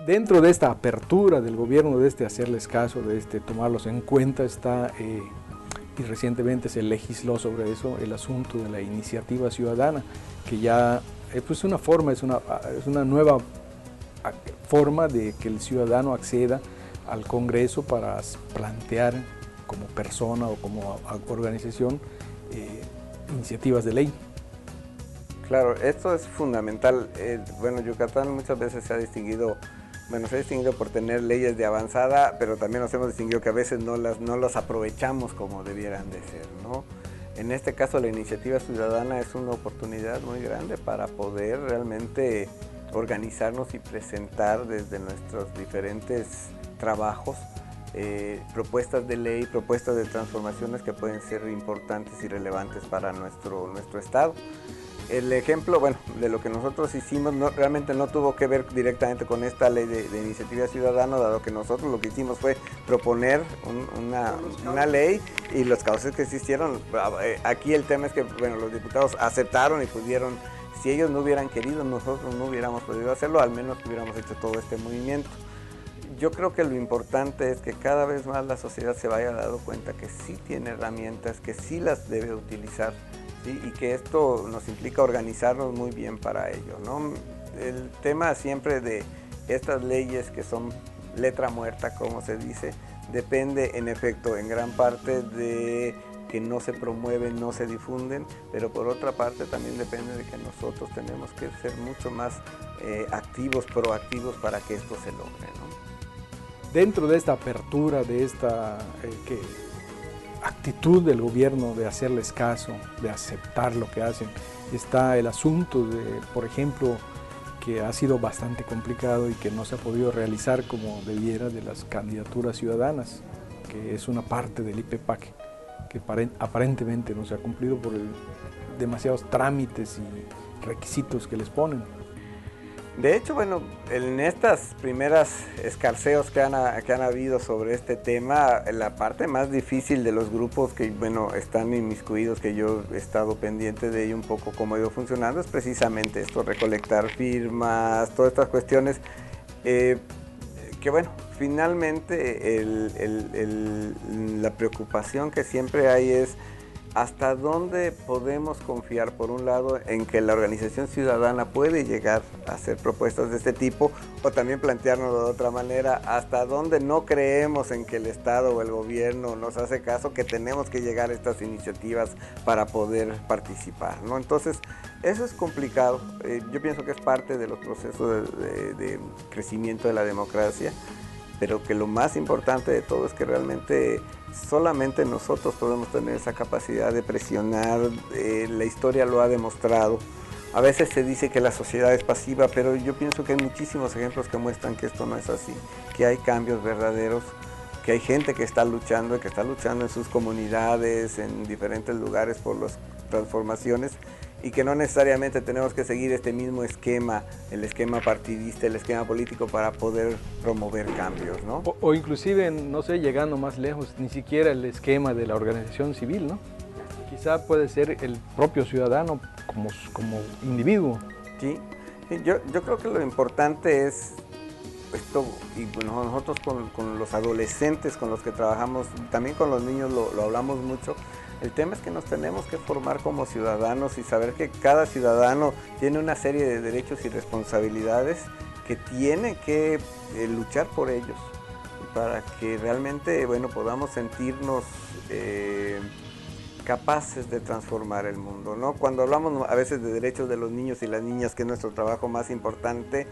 Dentro de esta apertura del gobierno, de este hacerles caso, de este tomarlos en cuenta, está, y recientemente se legisló sobre eso, el asunto de la iniciativa ciudadana, que ya pues una forma, es una nueva forma de que el ciudadano acceda al Congreso para plantear como persona o como organización iniciativas de ley. Claro, esto es fundamental. Bueno, Yucatán muchas veces se ha distinguido por tener leyes de avanzada, pero también nos hemos distinguido que a veces no las aprovechamos como debieran de ser, ¿no? En este caso, la iniciativa ciudadana es una oportunidad muy grande para poder realmente organizarnos y presentar desde nuestros diferentes trabajos propuestas de ley, propuestas de transformaciones que pueden ser importantes y relevantes para nuestro estado. El ejemplo, bueno, de lo que nosotros hicimos realmente no tuvo que ver directamente con esta ley de iniciativa ciudadana, dado que nosotros lo que hicimos fue proponer una ley y los cauces que existieron. Aquí el tema es que, bueno, los diputados aceptaron y pudieron, si ellos no hubieran querido, nosotros no hubiéramos podido hacerlo, al menos que hubiéramos hecho todo este movimiento. Yo creo que lo importante es que cada vez más la sociedad se vaya dando cuenta que sí tiene herramientas, que sí las debe utilizar, ¿sí? Y que esto nos implica organizarnos muy bien para ello, ¿no? El tema siempre de estas leyes que son letra muerta, como se dice, depende en efecto en gran parte de que no se promueven, no se difunden, pero por otra parte también depende de que nosotros tenemos que ser mucho más activos, proactivos para que esto se logre, ¿no? Dentro de esta apertura, de esta actitud del gobierno de hacerles caso, de aceptar lo que hacen, está el asunto de, por ejemplo, que ha sido bastante complicado y que no se ha podido realizar como debiera, de las candidaturas ciudadanas, que es una parte del IPPAC, que aparentemente no se ha cumplido por demasiados trámites y requisitos que les ponen. De hecho, bueno, en estas primeras escarceos que han habido sobre este tema, la parte más difícil de los grupos que, bueno, están inmiscuidos, que yo he estado pendiente de ello un poco cómo ha ido funcionando, es precisamente esto, recolectar firmas, todas estas cuestiones, que bueno, finalmente la preocupación que siempre hay es hasta dónde podemos confiar, por un lado, en que la organización ciudadana puede llegar a hacer propuestas de este tipo, o también plantearnos de otra manera, hasta dónde no creemos en que el Estado o el gobierno nos hace caso, que tenemos que llegar a estas iniciativas para poder participar, ¿no? Entonces, eso es complicado. Yo pienso que es parte de los procesos de crecimiento de la democracia, pero que lo más importante de todo es que realmente solamente nosotros podemos tener esa capacidad de presionar. La historia lo ha demostrado. A veces se dice que la sociedad es pasiva, pero yo pienso que hay muchísimos ejemplos que muestran que esto no es así, que hay cambios verdaderos, que hay gente que está luchando en sus comunidades, en diferentes lugares por las transformaciones, y que no necesariamente tenemos que seguir este mismo esquema, el esquema partidista, el esquema político para poder promover cambios, ¿no? O inclusive, no sé, llegando más lejos, ni siquiera el esquema de la organización civil, ¿no? Quizá puede ser el propio ciudadano como individuo. Sí, yo creo que lo importante es esto, y bueno, nosotros con los adolescentes con los que trabajamos, también con los niños lo hablamos mucho. El tema es que nos tenemos que formar como ciudadanos y saber que cada ciudadano tiene una serie de derechos y responsabilidades que tiene que luchar por ellos, para que realmente, bueno, podamos sentirnos capaces de transformar el mundo, ¿no? Cuando hablamos a veces de derechos de los niños y las niñas, que es nuestro trabajo más importante,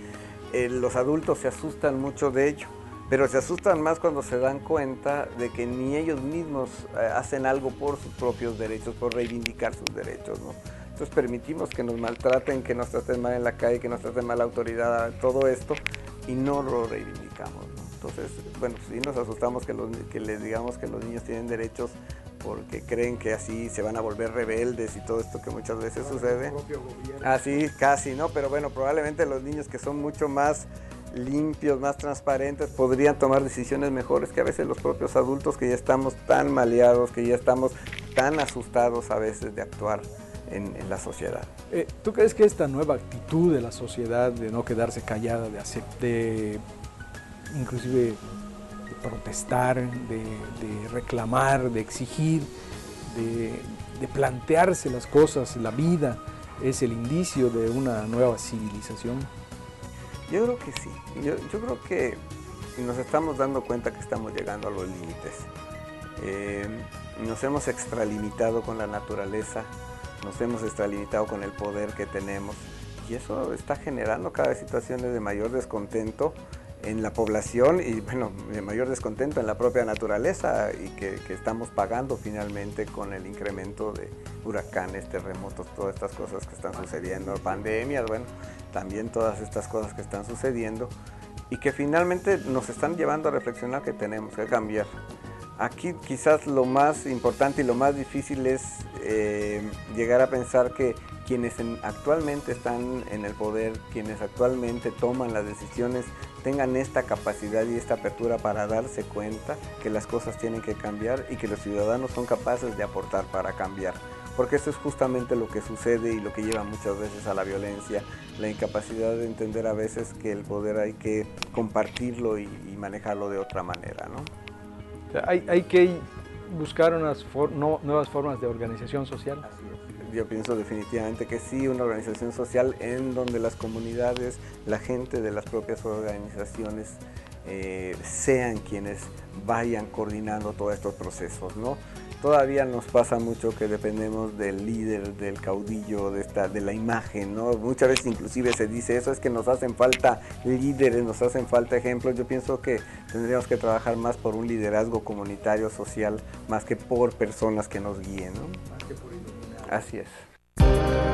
los adultos se asustan mucho de ello. Pero se asustan más cuando se dan cuenta de que ni ellos mismos hacen algo por sus propios derechos, por reivindicar sus derechos, ¿no? Entonces permitimos que nos maltraten, que nos traten mal en la calle, que nos traten mal la autoridad, todo esto, y no lo reivindicamos, ¿no? Entonces, bueno, sí nos asustamos que les digamos que los niños tienen derechos porque creen que así se van a volver rebeldes y todo esto que muchas veces sucede. Así, casi, ¿no? Pero bueno, probablemente los niños que son mucho más limpios, más transparentes, podrían tomar decisiones mejores que a veces los propios adultos, que ya estamos tan maleados, que ya estamos tan asustados a veces de actuar en la sociedad. ¿Tú crees que esta nueva actitud de la sociedad de no quedarse callada, de inclusive de protestar, de reclamar, de exigir, de plantearse las cosas, la vida, es el indicio de una nueva civilización. Yo creo que sí, yo creo que nos estamos dando cuenta que estamos llegando a los límites. Nos hemos extralimitado con la naturaleza, nos hemos extralimitado con el poder que tenemos y eso está generando cada vez situaciones de mayor descontento en la población y bueno, de mayor descontento en la propia naturaleza y que estamos pagando finalmente con el incremento de huracanes, terremotos, todas estas cosas que están sucediendo, pandemias, bueno, también todas estas cosas que están sucediendo y que finalmente nos están llevando a reflexionar que tenemos que cambiar. Aquí quizás lo más importante y lo más difícil es llegar a pensar que quienes actualmente están en el poder, quienes actualmente toman las decisiones, tengan esta capacidad y esta apertura para darse cuenta que las cosas tienen que cambiar y que los ciudadanos son capaces de aportar para cambiar. Porque eso es justamente lo que sucede y lo que lleva muchas veces a la violencia, la incapacidad de entender a veces que el poder hay que compartirlo y manejarlo de otra manera, ¿no? Hay que buscar unas nuevas formas de organización social. Yo pienso definitivamente que sí, una organización social en donde las comunidades, la gente de las propias organizaciones sean quienes vayan coordinando todos estos procesos, ¿no? Todavía nos pasa mucho que dependemos del líder, del caudillo, de la imagen, ¿no? Muchas veces inclusive se dice eso, es que nos hacen falta líderes, nos hacen falta ejemplos. Yo pienso que tendríamos que trabajar más por un liderazgo comunitario, social, más que por personas que nos guíen, ¿no? Más que por iluminar. Así es.